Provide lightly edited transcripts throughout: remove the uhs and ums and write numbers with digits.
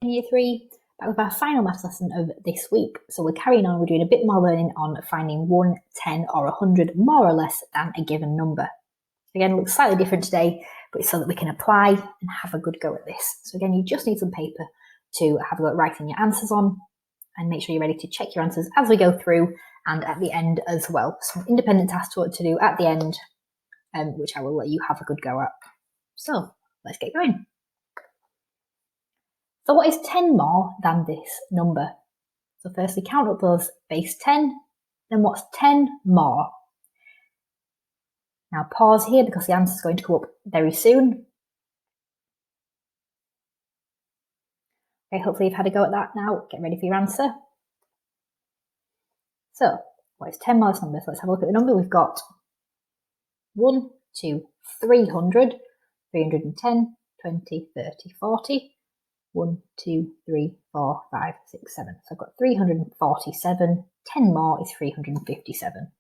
Year 3, back with our final maths lesson of this week. So we're carrying on, we're doing a bit more learning on finding 1, 10 or 100 more or less than a given number. Again, it looks slightly different today, but it's so that we can apply and have a good go at this. So again, you just need some paper to have a go at writing your answers on, and make sure you're ready to check your answers as we go through and at the end as well. Some independent tasks to do at the end, which I will let you have a good go at. So let's get going. So what is 10 more than this number? So firstly, count up those base 10, then what's 10 more? Now pause here because the answer is going to come up very soon. Okay, hopefully you've had a go at that now. Get ready for your answer. So what is 10 more this number? So let's have a look at the number. We've got 1, 2, 300, 310, 20, 30, 40. 1, 2, 3, 4, 5, 6, 7. So I've got 347. 10 more is 357.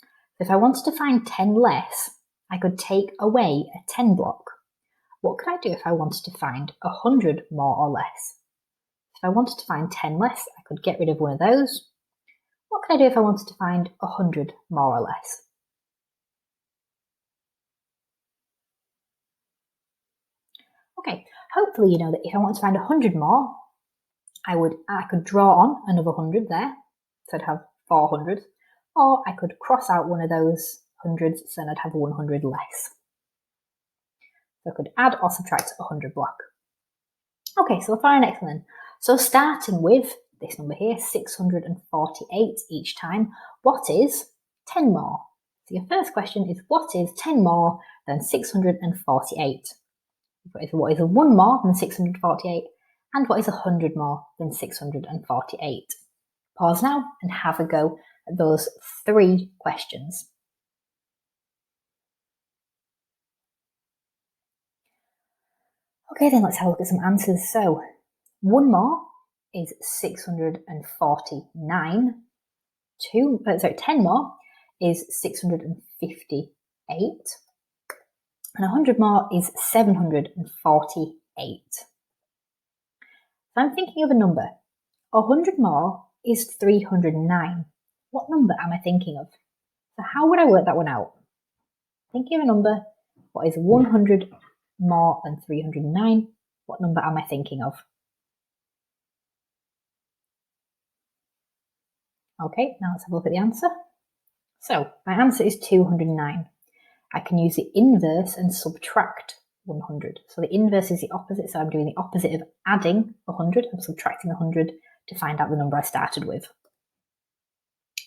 So if I wanted to find 10 less, I could take away a 10 block. What could I do if I wanted to find 100 more or less? If I wanted to find 10 less, I could get rid of one of those. What could I do if I wanted to find 100 more or less? Okay, hopefully you know that if I want to find 100 more, I could draw on another 100 there, so I'd have 400, or I could cross out one of those hundreds, so then I'd have 100 less. So I could add or subtract a 100 block. Okay, so we'll find our next one then. So starting with this number here, 648 each time, what is 10 more? So your first question is, what is 10 more than 648? What is 1 more than 648? And what is 100 more than 648? Pause now and have a go at those 3 questions. Okay, then let's have a look at some answers. So 1 more is 649. 10 more is 658. And 100 more is 748. So I'm thinking of a number. 100 more is 309. What number am I thinking of? So how would I work that one out? Thinking of a number, what is 100 more than 309? What number am I thinking of? Okay, now let's have a look at the answer. So my answer is 209. I can use the inverse and subtract 100. So the inverse is the opposite, so I'm doing the opposite of adding 100. I'm subtracting 100 to find out the number I started with.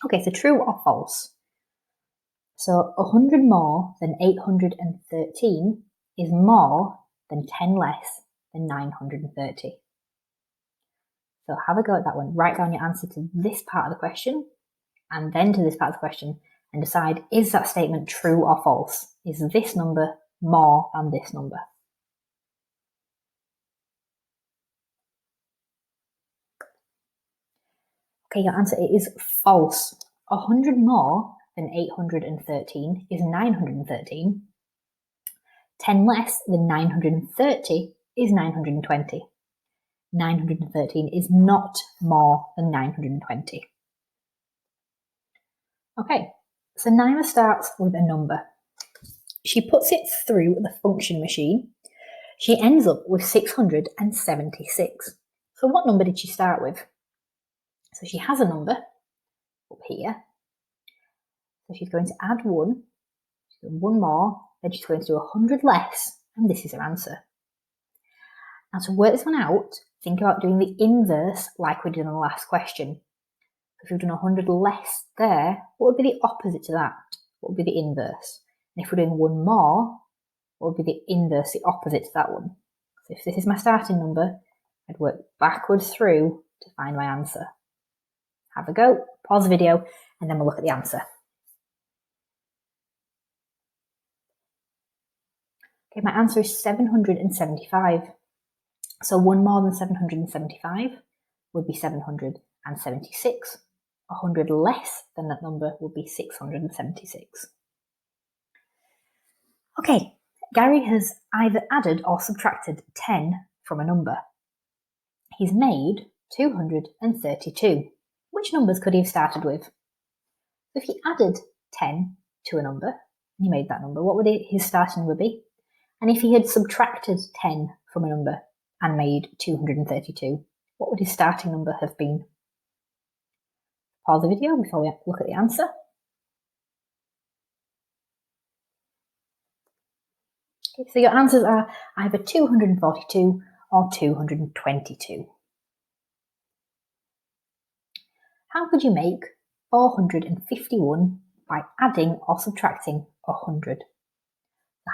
Okay, so true or false? So 100 more than 813 is more than 10 less than 930. So have a go at that one. Write down your answer to this part of the question and then to this part of the question and decide, is that statement true or false? Is this number more than this number? Okay, your answer is false. 100 more than 813 is 913. 10 less than 930 is 920. 913 is not more than 920. Okay, so Naima starts with a number. She puts it through the function machine. She ends up with 676. So what number did she start with? So she has a number up here. So she's going to add 1, 1 more, then she's going to do 100 less, and this is her answer. Now to work this one out, think about doing the inverse like we did in the last question. If we've done 100 less there, what would be the opposite to that? What would be the inverse? And if we're doing 1 more, what would be the inverse, the opposite to that one? So if this is my starting number, I'd work backwards through to find my answer. Have a go, pause the video, and then we'll look at the answer. Okay, my answer is 775. So 1 more than 775 would be 776. 100 less than that number would be 676. Okay, Gary has either added or subtracted 10 from a number. he's made 232. Which numbers could he have started with? If he added 10 to a number, and he made that number, what would his starting number be? And if he had subtracted 10 from a number and made 232, what would his starting number have been? Pause the video before we look at the answer. Okay, so your answers are either 242 or 222. How could you make 451 by adding or subtracting 100? So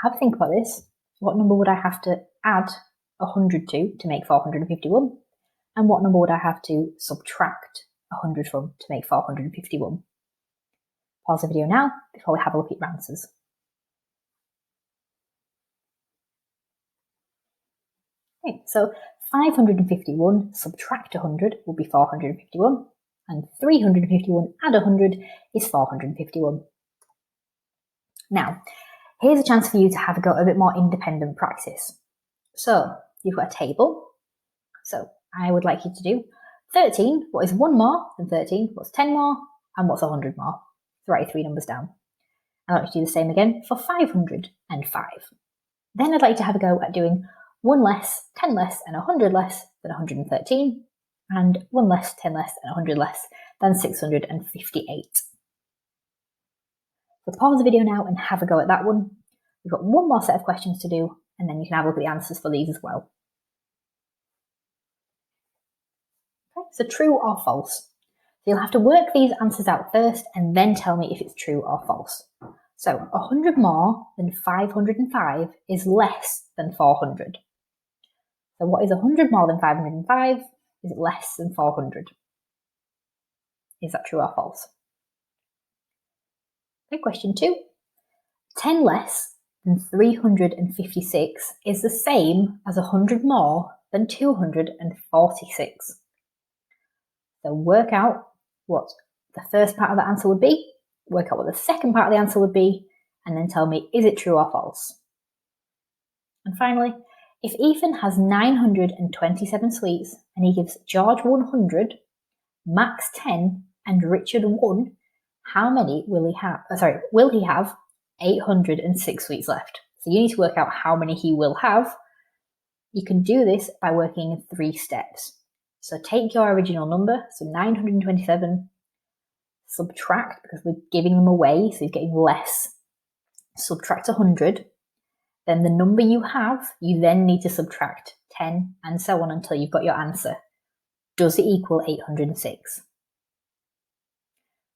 have a think about this. What number would I have to add 100 to make 451? And what number would I have to subtract 100 from to make 451? Pause the video now before we have a look at your answers. Okay, so 551 subtract 100 will be 451, and 351 add 100 is 451. Now, here's a chance for you to have a go at a bit more independent practice. So, you've got a table. So, I would like you to do 13, what is 1 more than 13, what's 10 more, and what's 100 more. So write 3 numbers down. I'd like you to do the same again for 505. Then I'd like to have a go at doing 1 less, 10 less, and 100 less than 113, and 1 less, 10 less, and 100 less than 658. So pause the video now and have a go at that one. We've got one more set of questions to do, and then you can have a look at the answers for these as well. Okay, so true or false? So you'll have to work these answers out first and then tell me if it's true or false. So 100 more than 505 is less than 400. So what is 100 more than 505? Is it less than 400? Is that true or false? Okay, question 2. 10 less than 356 is the same as 100 more than 246. So work out what the first part of the answer would be, work out what the second part of the answer would be, and then tell me, is it true or false? And finally, if Ethan has 927 sweets and he gives George 100, Max 10, and Richard 1, how many will he have? Will he have 806 sweets left? So you need to work out how many he will have. You can do this by working in 3 steps. So take your original number, so 927, subtract, because we're giving them away, so you're getting less, subtract 100. Then the number you have, you then need to subtract 10 and so on until you've got your answer. Does it equal 806?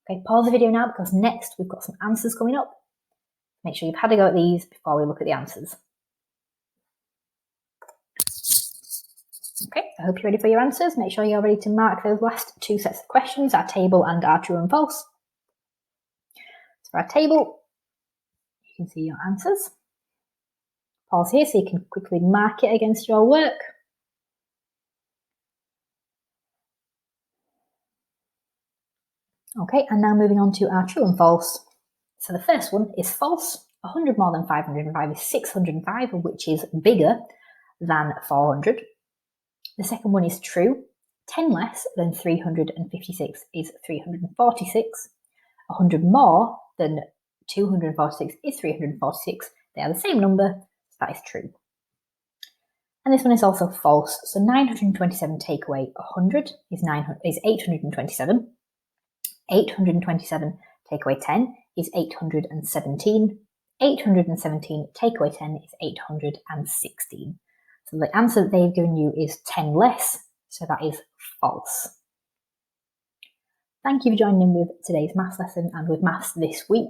Okay, pause the video now because next we've got some answers coming up. Make sure you've had a go at these before we look at the answers. Okay, I hope you're ready for your answers. Make sure you're ready to mark those last 2 sets of questions, our table and our true and false. So for our table, you can see your answers. Pause here so you can quickly mark it against your work. Okay, and now moving on to our true and false. So the first one is false. 100 more than 505 is 605, which is bigger than 400. The second one is true. 10 less than 356 is 346. 100 more than 246 is 346. They are the same number, so that is true. And this one is also false. So 927 take away 100 is 827. 827 take away 10 is 817. 817 take away 10 is 816. So the answer that they've given you is 10 less, so that is false. Thank you for joining in with today's maths lesson and with maths this week.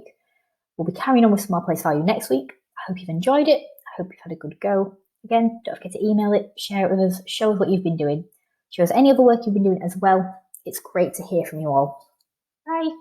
We'll be carrying on with small place value next week. I hope you've enjoyed it. I hope you've had a good go. Again, don't forget to email it, share it with us, show us what you've been doing. Show us any other work you've been doing as well. It's great to hear from you all. Bye.